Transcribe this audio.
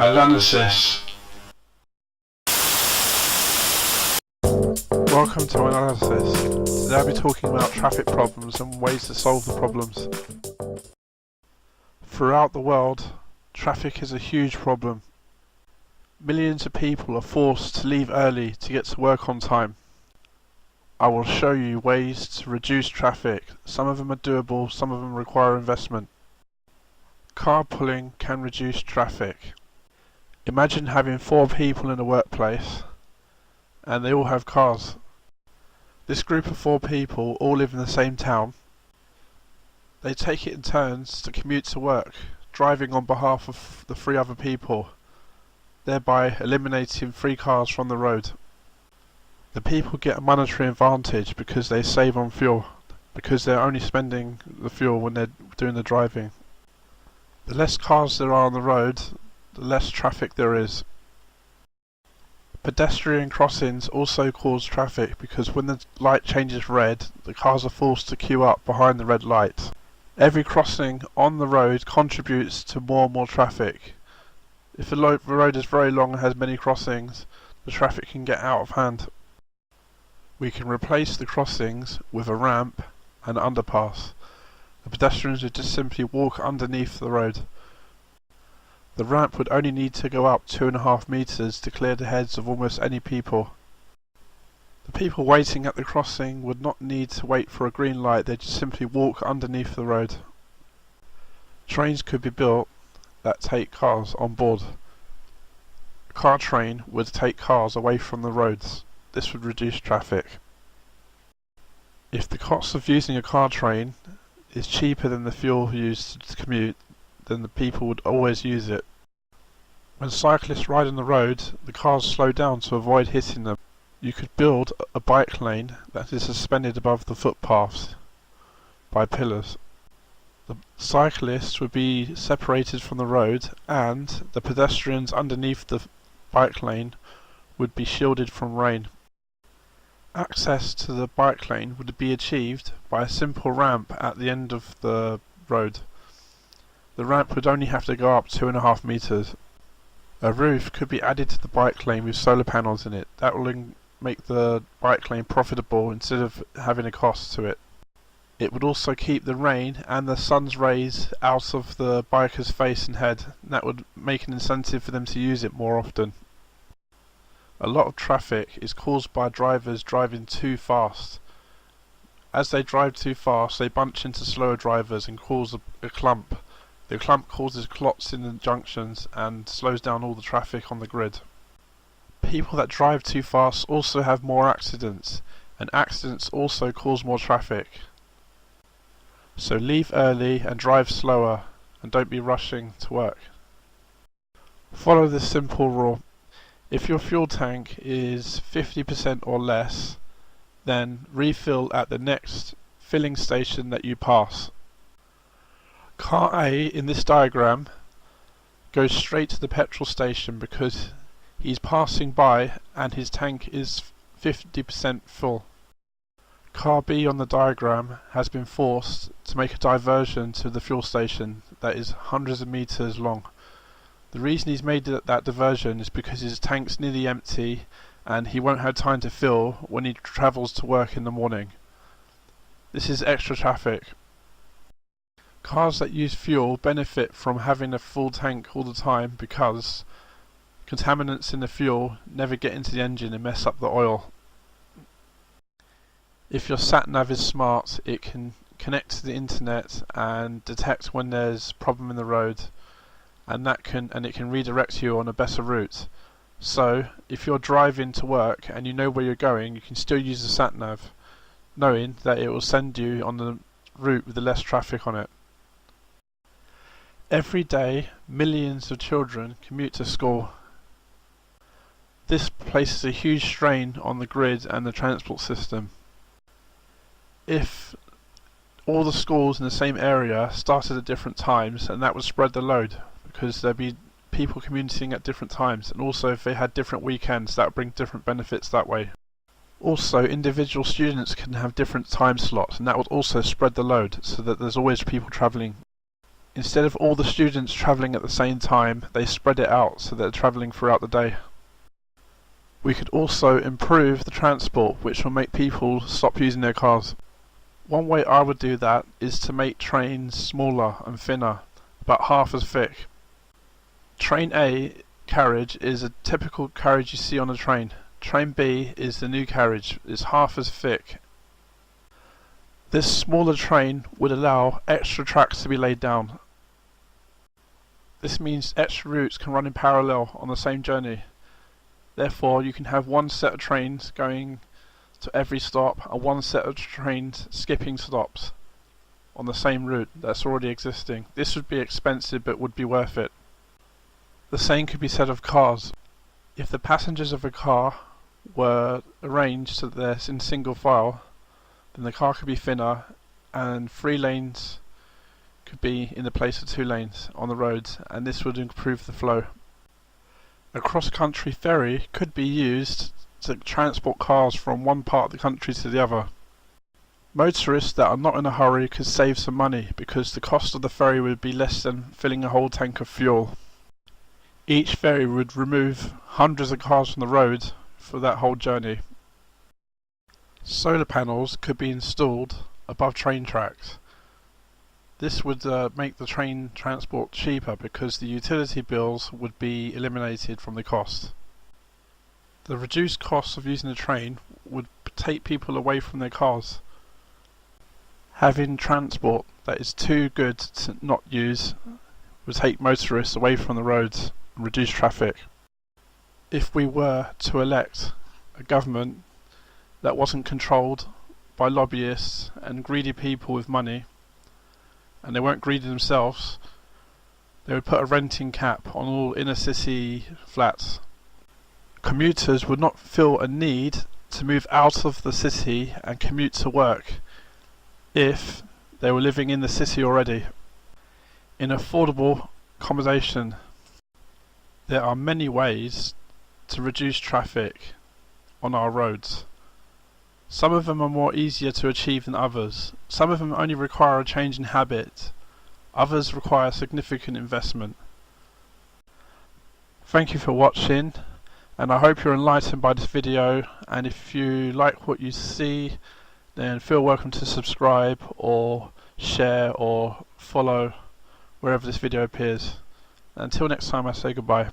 Analysis. Welcome to Analysis. Today I'll be talking about traffic problems and ways to solve the problems. Throughout the world, traffic is a huge problem. Millions of people are forced to leave early to get to work on time. I will show you ways to reduce traffic. Some of them are doable, some of them require investment. Carpooling can reduce traffic. Imagine having 4 people in a workplace and they all have cars. This group of 4 people all live in the same town. They take it in turns to commute to work, driving on behalf of the 3 other people, thereby eliminating 3 cars from the road. The people get a monetary advantage because they save on fuel, because they're only spending the fuel when they're doing the driving. The less cars there are on the road, the less traffic there is. Pedestrian crossings also cause traffic because when the light changes red, the cars are forced to queue up behind the red light. Every crossing on the road contributes to more and more traffic. If the road is very long and has many crossings, the traffic can get out of hand. We can replace the crossings with a ramp and underpass. The pedestrians would just simply walk underneath the road. The ramp would only need to go up 2.5 meters to clear the heads of almost any people. The people waiting at the crossing would not need to wait for a green light, they'd just simply walk underneath the road. Trains could be built that take cars on board. A car train would take cars away from the roads. This would reduce traffic. If the cost of using a car train is cheaper than the fuel used to commute, then the people would always use it. When cyclists ride on the road, the cars slow down to avoid hitting them. You could build a bike lane that is suspended above the footpaths by pillars. The cyclists would be separated from the road and the pedestrians underneath the bike lane would be shielded from rain. Access to the bike lane would be achieved by a simple ramp at the end of the road. The ramp would only have to go up 2.5 meters. A roof could be added to the bike lane with solar panels in it. That will make the bike lane profitable instead of having a cost to it. It would also keep the rain and the sun's rays out of the biker's face and head, and that would make an incentive for them to use it more often. A lot of traffic is caused by drivers driving too fast. As they drive too fast, they bunch into slower drivers and cause a clump. The clump causes clots in the junctions and slows down all the traffic on the grid. People that drive too fast also have more accidents, and accidents also cause more traffic. So leave early and drive slower, and don't be rushing to work. Follow this simple rule. If your fuel tank is 50% or less, then refill at the next filling station that you pass. Car A in this diagram goes straight to the petrol station because he's passing by and his tank is 50% full. Car B on the diagram has been forced to make a diversion to the fuel station that is hundreds of meters long. The reason he's made that diversion is because his tank's nearly empty and he won't have time to fill when he travels to work in the morning. This is extra traffic. Cars that use fuel benefit from having a full tank all the time because contaminants in the fuel never get into the engine and mess up the oil. If your Sat-nav is smart, it can connect to the internet and detect when there's a problem in the road, and it can redirect you on a better route. So if you're driving to work and you know where you're going, you can still use the Sat-nav, knowing that it will send you on the route with the less traffic on it. Every day, millions of children commute to school. This places a huge strain on the grid and the transport system. If all the schools in the same area started at different times, and that would spread the load, because there'd be people commuting at different times, and also if they had different weekends, that would bring different benefits that way. Also, individual students can have different time slots, and that would also spread the load, so that there's always people travelling. Instead of all the students travelling at the same time, they spread it out so they're travelling throughout the day. We could also improve the transport, which will make people stop using their cars. One way I would do that is to make trains smaller and thinner, about half as thick. Train A carriage is a typical carriage you see on a train. Train B is the new carriage, it's half as thick. This smaller train would allow extra tracks to be laid down. This means extra routes can run in parallel on the same journey. Therefore, you can have one set of trains going to every stop and one set of trains skipping stops on the same route that's already existing. This would be expensive but would be worth it. The same could be said of cars. If the passengers of a car were arranged so that they're in single file, then the car could be thinner and 3 lanes could be in the place of 2 lanes on the roads, and this would improve the flow. A cross-country ferry could be used to transport cars from one part of the country to the other. Motorists that are not in a hurry could save some money because the cost of the ferry would be less than filling a whole tank of fuel. Each ferry would remove hundreds of cars from the road for that whole journey. Solar panels could be installed above train tracks. This would make the train transport cheaper because the utility bills would be eliminated from the cost. The reduced cost of using a train would take people away from their cars. Having transport that is too good to not use would take motorists away from the roads and reduce traffic. If we were to elect a government that wasn't controlled by lobbyists and greedy people with money, and they weren't greedy themselves, they would put a renting cap on all inner city flats. Commuters would not feel a need to move out of the city and commute to work if they were living in the city already. In affordable accommodation, there are many ways to reduce traffic on our roads. Some of them are more easier to achieve than others. Some of them only require a change in habit. Others require significant investment. Thank you for watching, and I hope you're enlightened by this video, and if you like what you see, then feel welcome to subscribe or share or follow wherever this video appears. Until next time, I say goodbye.